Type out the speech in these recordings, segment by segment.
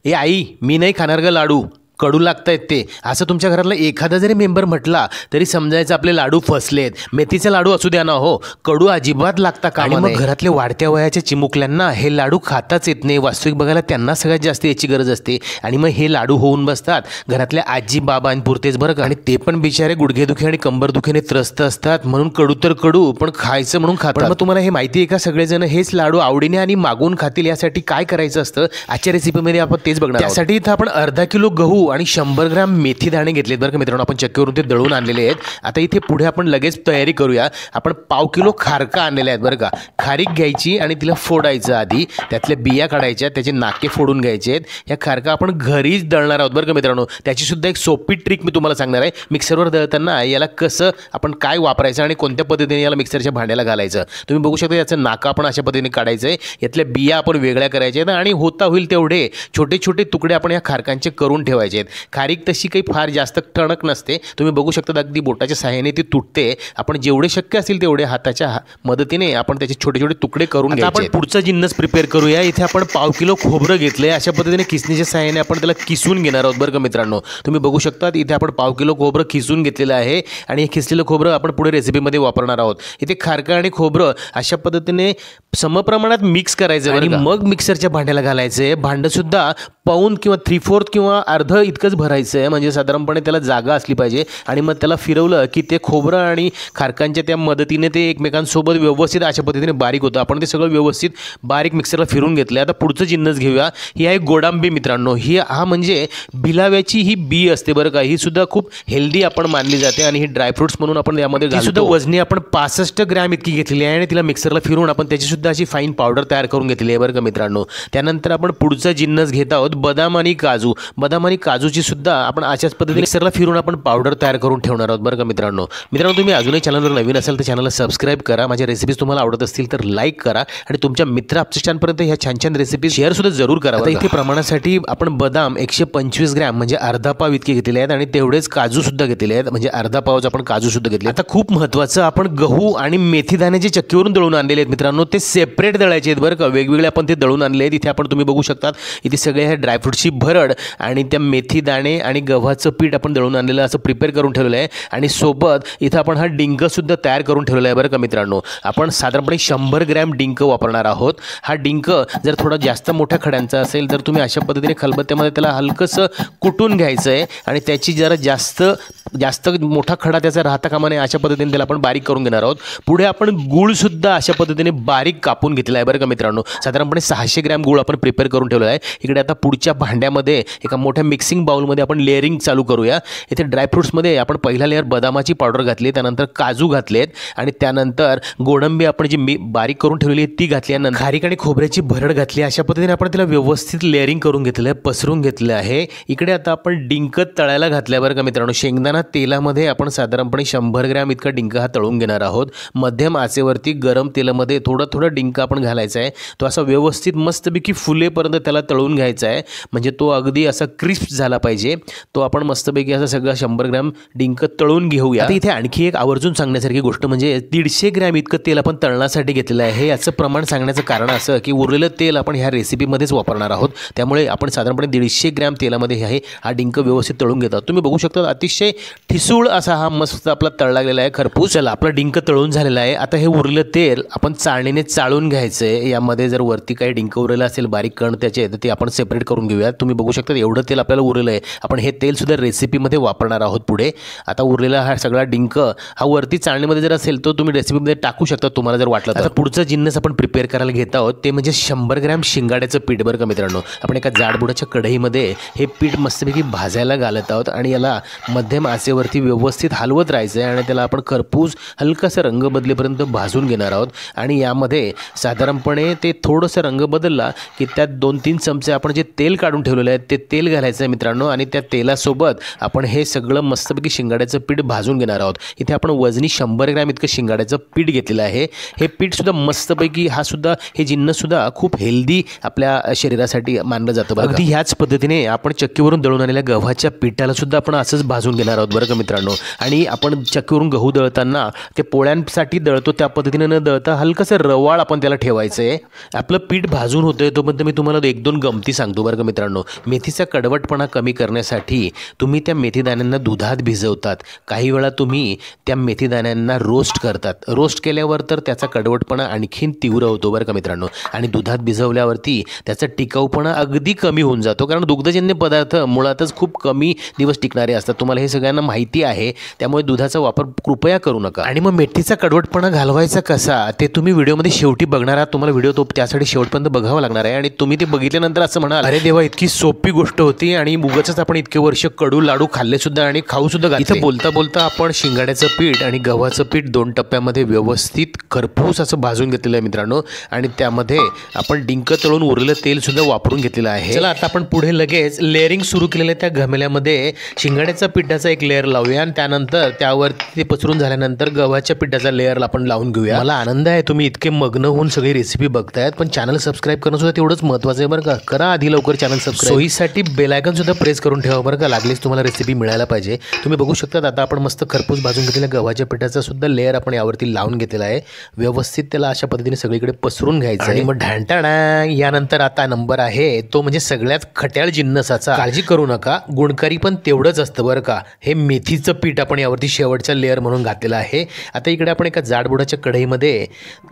ए आई, मी नाही खाणार ग लाडू, कडू लागतायत ते, असं तुमच्या घरातला एखादा जरी मेंबर म्हटला तरी समजायचं आपले लाडू फसलेत. मेथीचे लाडू असू द्या ना हो, कडू अजिबात लागता कामा नये. मग घरातले वाढत्या वयाच्या चिमुकल्यांना हे लाडू खाताच येत नाही. वास्तविक बघायला त्यांना सगळ्यात जास्त याची गरज असते आणि मग हे लाडू होऊन बसतात घरातल्या आजी बाबांपुरतेच बरं का. आणि ते पण बिचारे गुडघेदुखी आणि कंबरदुखीने त्रस्त असतात, म्हणून कडू तर कडू पण खायचं म्हणून खातात. मग तुम्हाला हे माहिती आहे का, सगळेजण हेच लाडू आवडीने आणि मागून खातील यासाठी काय करायचं असतं आजच्या रेसिपीमध्ये आपण तेच बघणार. त्यासाठी इथं आपण अर्धा किलो गहू आणि 100 ग्रॅम मेथी दाणे घेतलेत बरं का मित्रांनो. आपण चक्कीवरून ते दळून आणलेले आहेत. आता इथे पुढे आपण लगेच तयारी करूया. आपण पाव किलो खारका आणलेले आहेत बरं का. खारीक घ्यायची आणि तिला फोडायचं, आधी त्यातल्या बिया काढायच्या, त्याचे नाके फोडून घ्यायचे आहेत. या खारका आपण घरीच दळणार आहोत बरं का मित्रांनो. त्याची सुद्धा एक सोपी ट्रिक मी तुम्हाला सांगणार आहे. मिक्सरवर दळताना याला कसं आपण काय वापरायचं आणि कोणत्या पद्धतीने याला मिक्सरच्या भांड्याला घालायचं तुम्ही बघू शकता. याचं नाका आपण अशा पद्धतीने काढायचं आहे, यातल्या बिया आपण वेगळ्या करायच्या आहेत आणि होता होईल तेवढे छोटे छोटे तुकडे आपण या खारकांचे करून ठेवायचे आहेत. खारीक तशी काही फार जास्त टणक नसते, तुम्ही बघू शकता अगदी बोटाच्या सहाय्याने ती तुटते. आपण जेवढे शक्य असतील तेवढे हाताच्या मदतीने आपण त्याचे छोटे छोटे तुकडे करून घ्यायचे. आपण पुढचा जिन्नस प्रिपेअर करूया. इथे आपण पाव किलो खोबरं घेतलंय. अशा पद्धतीने किसणीच्या सहाय्याने आपण त्याला किसून घेणार आहोत बरं का मित्रांनो. तुम्ही बघू शकता इथे आपण पाव किलो खोबरं किसून घेतलेलं आहे आणि हे किसलेलं खोबरं आपण पुढे रेसिपीमध्ये वापरणार आहोत. इथे खारका आणि खोबरं अशा पद्धतीने समप्रमाणात मिक्स करायचं आणि मग मिक्सरच्या भांड्याला घालायचं. भांडं सुद्धा पाऊन किंवा 3/4 किंवा अर्ध इतकंच भरायचं आहे, म्हणजे साधारणपणे त्याला जागा असली पाहिजे. आणि मग त्याला फिरवलं की ते खोबरं आणि खारकांच्या त्या मदतीने ते एकमेकांसोबत व्यवस्थित अशा पद्धतीने बारीक होतं. आपण ते सगळं व्यवस्थित बारीक मिक्सरला फिरून घेतलं. आता पुढचं जिन्नस घेऊया. ही आहे गोडांबी मित्रांनो. हा म्हणजे भिलाव्याची ही बी असते बरं का. ही सुद्धा खूप हेल्दी आपण मानली जाते आणि ही ड्रायफ्रुट्स म्हणून आपण यामध्ये घालतो. सुद्धा वजनी आपण 65 ग्रॅम इतकी घेतलेली आहे आणि तिला मिक्सरला फिरून आपण त्याची सुद्धा अशी फाईन पावडर तयार करून घेतली आहे बरं का मित्रांनो. त्यानंतर आपण पुढचा जिन्नस घेत आहोत बदाम आणि काजू. बदाम आणि काजूची सुद्धा आपण अशाच पद्धतीने मिक्सरला फिरून आपण पावडर तयार करून ठेवणार आहोत बरं का मित्रांनो. तुम्ही अजूनही चॅनलवर नवीन असाल तर चॅनलला सबस्क्राईब करा. माझ्या रेसिपीज तुम्हाला आवडत असतील तर लाईक करा आणि तुमच्या मित्र आपल्यापर्यंत ह्या छान छान रेसिपीज शेअर सुद्धा जरूर करा. आता इथे प्रमाणासाठी आपण बदाम 125 ग्रॅम म्हणजे अर्धा पाव इतके घेतलेले आहेत आणि तेवढेच काजू सुद्धा घेतलेले आहेत, म्हणजे अर्धा पावच आपण काजू सुद्धा घेतले. आता खूप महत्त्वाचं, आपण गहू आणि मेथी दाणे जे चक्कीवरून दळून आणलेले आहेत मित्रांनो ते सेपरेट दळायचे आहेत बरं का. वेगवेगळे आपण ते दळून आणले आहेत. इथे आपण तुम्ही बघू शकता इथे सगळे हे ड्रायफ्रूटची भरड आणि त्या मेथी दाणे आणि गव्हाचं पीठ आपण दळून आणलेलं असं प्रिपेअर करून ठेवलेलं आहे. आणि सोबत इथं आपण हा डिंक सुद्धा तयार करून ठेवलेला आहे बरं का मित्रांनो. आपण साधारणपणे 100 ग्रॅम डिंक वापरणार आहोत. हा डिंक जर थोडा जास्त मोठ्या खड्यांचा असेल तर तुम्ही अशा पद्धतीने खलबत्त्यामध्ये त्याला हलकंसं कुटून घ्यायचं आहे आणि त्याची जरा जास्त मोठा खडा त्याचा राहता कामा नये अशा पद्धतीने त्याला आपण बारीक करून घेणार आहोत. पुढे आपण गूळ सुद्धा अशा पद्धतीने बारीक कापून घेतला आहे बरं का मित्रांनो. साधारणपणे 600 ग्रॅम गूळ आपण प्रिपेअर करून ठेवला आहे. इकडे आता पुढच्या भांड्यामध्ये एका मोठ्या मिक्सिंग बाउलमध्ये आपण लेअरिंग चालू करूया. इथे ड्रायफ्रुट्समध्ये आपण पहिला लेअर बदामाची पावडर घातली, त्यानंतर काजू घातलेत आणि त्यानंतर गोडंबी आपण जी बारीक करून ठेवलेली आहे ती घातली आणि खारीक आणि खोबऱ्याची भरड घातली. अशा पद्धतीने आपण त्याला व्यवस्थित लेअरिंग करून घेतलं आहे, पसरून घेतलं आहे. इकडे आता आपण डिंक तळायला घातल्या बरं का मित्रांनो. शेंगदाणा तेलामध्ये आपण साधारणपणे 100 ग्रॅम इतका डिंक हा तळून घेणार आहोत. मध्यम आचेवरती गरम तेलामध्ये थोडा डिंक आपण घालायचा आहे. तो असा व्यवस्थित मस्तपैकी फुलेपर्यंत त्याला तळून घ्यायचा आहे, म्हणजे तो अगदी असा क्रिस्प झाला पाहिजे. तो आपण मस्तपैकी असा सगळा 100 ग्रॅम डिंक तळून घेऊया. इथे आणखी एक आवर्जून सांगण्यासारखी गोष्ट म्हणजे 150 ग्रॅम इतकं तेल आपण तळण्यासाठी घेतलेलं आहे. याचं प्रमाण सांगण्याचं कारण असं की उरलेलं तेल आपण ह्या रेसिपीमध्येच वापरणार आहोत. त्यामुळे आपण साधारणपणे 150 ग्रॅम तेलामध्ये हा डिंक व्यवस्थित तळून घेतात. तुम्ही बघू शकता अतिशय ठिसूळ असा हा मस्त आपला तळला गेलेला आहे खरपूस. चला आपला डिंक तळून झालेला आहे. आता हे उरलेलं तेल आपण चाळणीने चाळून घ्यायचं आहे. यामध्ये जर वरती काही डिंक उरलेलं असेल बारीक कण त्याचे तर ते आपण सेपरेट करून घेऊया. तुम्ही बघू शकता एवढं तेल आपल्याला उरलेलं आहे. आपण हे तेल सुद्धा रेसिपीमध्ये वापरणार आहोत पुढे. आता उरलेला हा सगळा डिंक हा वरती चाळणीमध्ये जर असेल तो तुम्ही रेसिपीमध्ये टाकू शकता तुम्हाला जर वाटलं तर. आता पुढचं जिन्नस आपण प्रिपेअर करायला घेत आहोत ते म्हणजे 100 ग्रॅम शिंगाड्याचं पीठ बरं का मित्रांनो. आपण एका जाडबुडाच्या कढईमध्ये हे पीठ मस्तपैकी भाजायला घालत आहोत आणि याला मध्यम आचेवरती व्यवस्थित हलवत राहायचं आहे आणि त्याला आपण खरपूस हलकासा रंग बदलेपर्यंत भाजून घेणार आहोत. आणि यामध्ये साधारणपणे ते थोडंसं रंग बदलला की त्यात 2-3 चमचे आपण जे तेल काढून ठेवलेलं आहे ते तेल घालायचं आहे मित्रांनो. आणि त्या तेलासोबत आपण हे सगळं मस्तपैकी शिंगाड्याचं पीठ भाजून घेणार आहोत. इथे आपण वजनी 100 ग्रॅम इतकं शिंगाड्याचं पीठ घेतलेलं आहे. हे पीठसुद्धा मस्तपैकी हे जिन्नससुद्धा खूप हेल्दी आपल्या शरीरासाठी मानलं जातं बरं. अगदी ह्याच पद्धतीने आपण चक्कीवरून दळून आलेल्या गव्हाच्या पिठाला सुद्धा आपण असंच भाजून घेणार आहोत बरं का मित्रांनो. आणि आपण चक्कीवरून गहू दळताना ते पोळ्यांसाठी दळतो त्या पद्धतीने न दळता हलकंसं रवाळ आपण त्याला ठेवायचं आहे. आपलं पीठ भाजून होतं तोपर्यंत मी तुम्हाला 1-2 गमती सांगतो बरं का मित्रांनो. मेथीचा कडवटपणा कमी करण्यासाठी तुम्ही त्या मेथीदाण्यांना दुधात भिजवतात. काही वेळा तुम्ही त्या मेथीदाण्यांना रोस्ट करतात. रोस्ट केल्यावर तर त्याचा कडवटपणा आणखीन तीव्र होतो बरं का मित्रांनो. आणि दुधात भिजवल्यावरती त्याचा टिकाऊपणा अगदी कमी होऊन जातो, कारण दुग्धजन्य पदार्थ मुळातच खूप कमी दिवस टिकणारे असतात. तुम्हाला हे सगळ्यांना माहिती आहे. त्यामुळे दुधाचा वापर कृपया करू नका. आणि मग मेथीचा कडवटपणा घालवायचा कसा ते तुम्ही व्हिडिओमध्ये शेवटी बघणार आहात. तुम्हाला व्हिडिओ तो त्यासाठी शेवटपर्यंत बघावं लागणार आहे. आणि तुम्ही ते बघितल्यानंतर असं म्हणाल, अरे देवा, इतकी सोपी गोष्ट होती आणि उगाचच आपण इतके वर्ष कडू लाडू खाल्ले सुद्धा आणि खाऊ सुद्धा घातले. इथं बोलता बोलता आपण शिंगाड्याचं पीठ आणि गव्हाचं पीठ 2 टप्प्यामध्ये व्यवस्थित खरपूस असं भाजून घेतलेलं आहे मित्रांनो. आणि त्यामध्ये आपण डिंक तळून उरलेलं तेल सुद्धा वापरून घेतलेलं आहे. चला आता आपण पुढे लगेच लेअरिंग सुरू केलेल्या त्या घमेल्यामध्ये शिंगाड्याचा पिठाचा एक लेअर लावूया आणि त्यानंतर त्यावरती ते पसरून झाल्यानंतर गव्हाच्या पिठाचा लेअर आपण लावून घेऊया. मला आनंद आहे तुम्ही इतके मग्न होऊन सगळी रेसिपी बघतायत, पण चॅनल सबस्क्राईब करणं सुद्धा तेवढंच महत्त्वाचं आहे बरं का. करा आधी लवकर चॅनल सबस्क्राईब. सोयीसाठी बेल आयकॉन सुद्धा प्रेस करून ठेवा बरं का, लागलीच तुम्हाला रेसिपी मिळायला पाहिजे. तुम्ही बघू शकता आता आपण मस्त खरपूस भाजून घेतलेल्या गव्हाच्या पिठाचा सुद्धा लेअर आपण यावरती लावून घेतलेला आहे. व्यवस्थित त्याला अशा पद्धतीने सगळीकडे पसरून घ्यायचं आणि मग ढांटाणा. यानंतर आता नंबर आहे तो म्हणजे सगळ्यात खट्याळ जिन्नसाचा. काळजी करू नका, गुणकारी पण तेवढंच असतं बरं का. हे मेथीचं पीठ आपण यावरती शेवटचा लेअर म्हणून घातलेलं आहे. आता इकडे आपण एका जाडबुडाच्या कढईमध्ये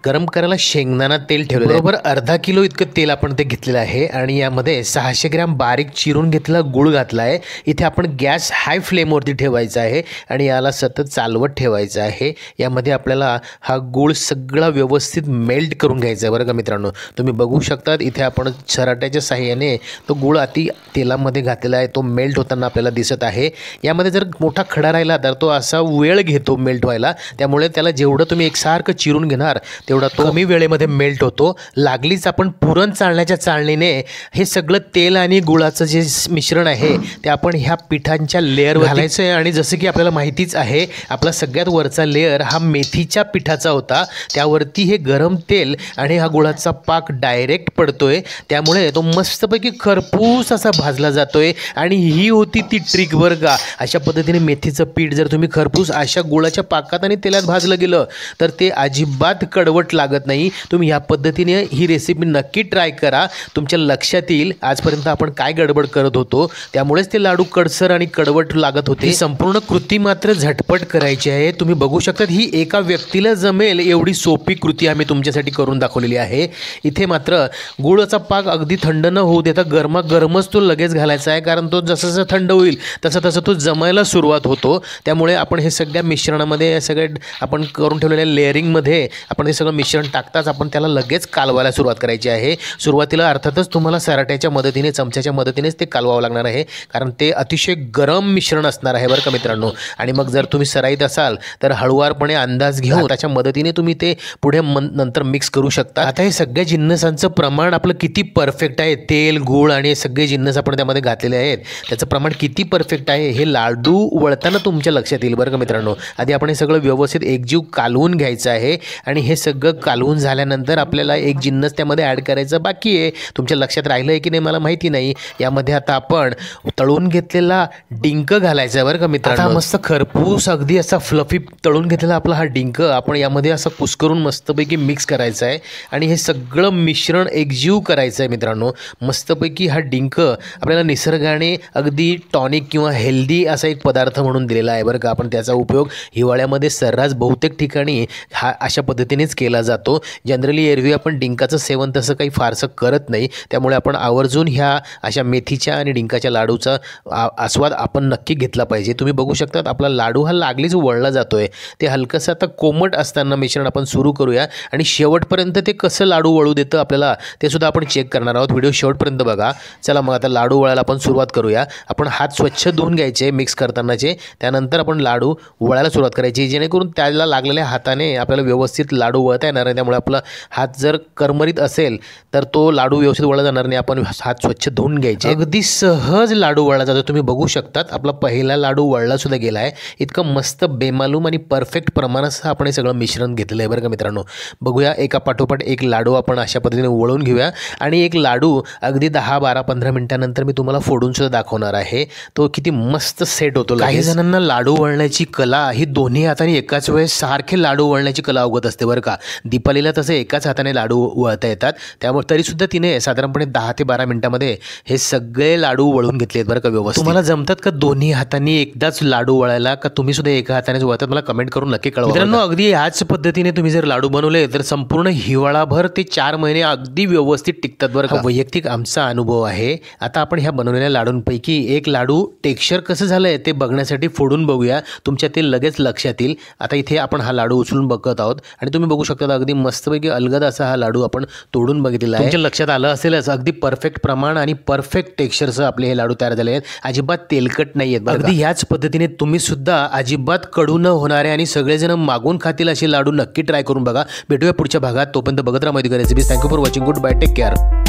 गरम करायला शेंगदाणा तेल ठेवलं. बरोबर अर्धा किलो इतकं तेल आपण ते घेतलेलं आहे. आणि यामध्ये 600 ग्रॅम बारीक चिरून घेतलेला गूळ घातला आहे. इथे आपण गॅस हाय फ्लेमवरती ठेवायचा आहे आणि याला सतत चालवत ठेवायचं आहे. यामध्ये आपल्याला हा गूळ सगळा व्यवस्थित मेल्ट करून घ्यायचा आहे बरं का मित्रांनो. तुम्ही बघू शकतात इथे आपण चराट्याच्या साहाय्याने तो गूळ अति तेलामध्ये घातलेला आहे. तो मेल्ट होताना आपल्याला दिसत आहे. यामध्ये जर मोठा खडा राहिला तर तो असा वेळ घेतो मेल्ट व्हायला. त्यामुळे त्याला जेवढं तुम्ही एकसारखं चिरून घेणार तेवढा तो कमी वेळेमध्ये मेल्ट होतो. लागलीच आपण पुरण चाळण्याच्या चाळणीने हे सगळं तेल आणि गुळाचं जे मिश्रण आहे ते आपण ह्या पिठांच्या लेअरवर घालायचं आहे. आणि जसं की आपल्याला माहितीच आहे, आपला सगळ्यात वरचा लेअर हा मेथीच्या पिठाचा होता. त्यावरती हे गरम तेल आणि हा गुळाचा पाक डायरेक्ट पडतोय. त्यामुळे तो मस्तपैकी खरपूस असा भाजला जातोय. आणि ही होती ती ट्रिक बरं का. अशा पद्धतीने मेथीचं पीठ जर तुम्ही खरपूस अशा गुळाच्या पाकात आणि तेलात भाजलं गेलं तर ते अजिबात कडवट लागत नाही. तुम्ही ह्या पद्धतीने ही रेसिपी नक्की ट्राय करा. तुमच्या लक्षात येईल आजपर्यंत आपण काय गडबड करत होतो, त्यामुळेच ते लाडू कडसर आणि कडवट लागत होते. संपूर्ण कृती मात्र झटपट करायची आहे. तुम्ही बघू शकता ही एका व्यक्तीला जमेल एवढी सोपी कृती आम्ही तुमच्यासाठी करून दाखवलेली आहे. इथे मात्र गुळाचा पाक अगदी थंड न होऊ देता गरमच तो लगेच घालायचा आहे, कारण तो जसं जसं थंड होईल तसं तो जमायला सुरुवात होतो. त्यामुळे आपण हे सगळ्या मिश्रणामध्ये सगळे आपण करून ठेवलेल्या लेअरिंगमध्ये आपण हे सगळं मिश्रण टाकताच आपण त्याला लगेच कालवायला सुरुवात करायची आहे. सुरुवातीला अर्थातच तुम्हाला सराट्याच्या मदतीने चमच्याच्या मदतीनेच ते कालवावं लागणार आहे, कारण ते अतिशय गरम मिश्रण असणार आहे बरं का मित्रांनो. आणि मग जर तुम्ही सराईत असाल तर हळूवारपणे अंदाज घेऊन त्याच्या मदतीने तुम्ही ते पुढे नंतर मिक्स करू शकता. आता हे सगळ्या जिन्नसांचं प्रमाण आपलं किती परफेक्ट आहे, तेल गूळ आणि सगळे जिन्नस आपण त्यामध्ये घातलेले आहेत, त्याचं प्रमाण किती परफेक्ट आहे हे लाडू वळताना तुमच्या लक्षात येईल बरं का मित्रांनो. आधी आपण हे सगळं व्यवस्थित एकजीव कालवून घ्यायचं आहे. आणि हे सगळं कालवून झाल्यानंतर आपल्याला एक जिन्नस त्यामध्ये ॲड करायचं बाकी आहे. तुमच्या लक्षात राहिलं आहे की नाही मला माहिती नाही. यामध्ये आता आपण तळून घेतलेला डिंक घालायचा आहे बरं का मित्रांनो. आता मस्त खरपूस अगदी असा फ्लफी तळून घेतलेला आपला हा डिंक आपण यामध्ये असं कुस्करून मस्तपैकी मिक्स करायचा आहे. आणि हे सगळं मिश्रण एकजीव करायचं आहे मित्रांनो. मस्तपैकी हा डिंक आपल्याला निसर्गाने अगदी टॉनिक किंवा हेल्दी असा एक पदार्थ म्हणून दिलेला आहे बरं का. आपण त्याचा उपयोग हिवाळ्यामध्ये सर्रास बहुतेक ठिकाणी हा अशा पद्धतीनेच केला जातो. जनरली एरवी आपण डिंकाचं सेवन तसं काही फारसं करत नाही. त्यामुळे आपण आवर्जून ह्या अशा मेथीच्या आणि डिंकाच्या लाडूचा आस्वाद आपण नक्की घेतला पाहिजे. तुम्ही बघू शकता आपला लाडू हा लागलीच वळला जातोय. ते हलकंसं आता कोमट असताना मिश्रण आपण सुरू करूया आणि शेवटपर्यंत ते कसं लाडू वळू देतं आपल्याला ते सुद्धा आपण चेक करणार आहोत. व्हिडिओ शेवटपर्यंत बघा. चला मग आता लाडू वळायला आपण सुरुवात करूया. आपण हात स्वच्छ धुवून घ्यायचे मिक्स करतानाचे. त्यानंतर आपण लाडू वळायला सुरुवात करायची, जेणेकरून त्याला लागलेल्या हाताने आपल्याला व्यवस्थित लाडू वळता येणार आहे. त्यामुळे आपला हात जर करमरीत असेल तर तो लाडू व्यवस्थित वळला जाणार नाही. आपण हात स्वच्छ धुवून घ्यायचे. अगदी सहज लाडू वळला जातो. तुम्ही बघू शकतात आपला पहिला लाडू वळला सुद्धा गेला आहे. इतकं मस्त बेमालूम आणि परफेक्ट प्रमाणासह आपण हे सगळं मिश्रण घेतलं आहे बरं का मित्रांनो. बघूया एका पाठोपाठ एक लाडू आपण अशा पद्धतीने वळून घेऊया आणि एक लाडू अगदी 10, 12, 15 मिनिटानंतर मी तुम्हाला फोडून सुद्धा दाखवणार आहे. तो किती मस्त सेट होतो. काही जणांना लाडू वळण्याची कला ही दोन्ही हाताने एकाच वेळेस सारखे लाडू वळण्याची कला अवगत असते बरं का. दीपालीला तसं एकाच हाताने लाडू वळता येतात. त्यामुळे तरीसुद्धा तिने साधारणपणे 10 ते 12 मिनिटामध्ये हे सगळे लाडू वळून घेतले आहेत बरं का व्यवस्थित. तुम्हाला जमतात का दोन्ही हातांनी एकदाच लाडू वळायला, का तुम्ही सुद्धा एका हातानेच वळतात? मला कमेंट करून नक्की कळवा मित्रांनो. अगदी याच पद्धतीने तुम्ही जर लाडू बनवले तर संपूर्ण हिवाळाभर ते 4 महिने अगदी व्यवस्थित टिकतात बरं का. वैयक्तिक आमचा अनुभव आहे. आता आपण ह्या बनवलेल्या लाडूंपैकी एक लाडू टेक्स्चर कसं झालंय ते बघण्यासाठी फोडून बघूया. तुमच्या ते लगेच लक्षात येईल. आता इथे आपण हा लाडू उचलून बघत आहोत आणि तुम्ही बघू शकता अगदी मस्तपैकी अलगद असा हा लाडू आपण तोडून बघितलेला आहे. तुमच्या लक्षात आलं असेलच अगदी परफेक्ट प्रमाण आणि परफेक्ट टेक्स्चरसह आपले हे लाडू तयार झाले आहेत. अजिबात तेलकट नाही आहेत. अगदी याच पद्धतीने तुम्ही सुद्धा अजिबात कडू न होणारे आणि सगळेजण मागून खातील असे लाडू नक्की ट्राय करून बघा. भेटूया पुढच्या भागात. तोपर्यंत बघत राहा माहिती recipes. Thank you for watching. Good bye. Take care.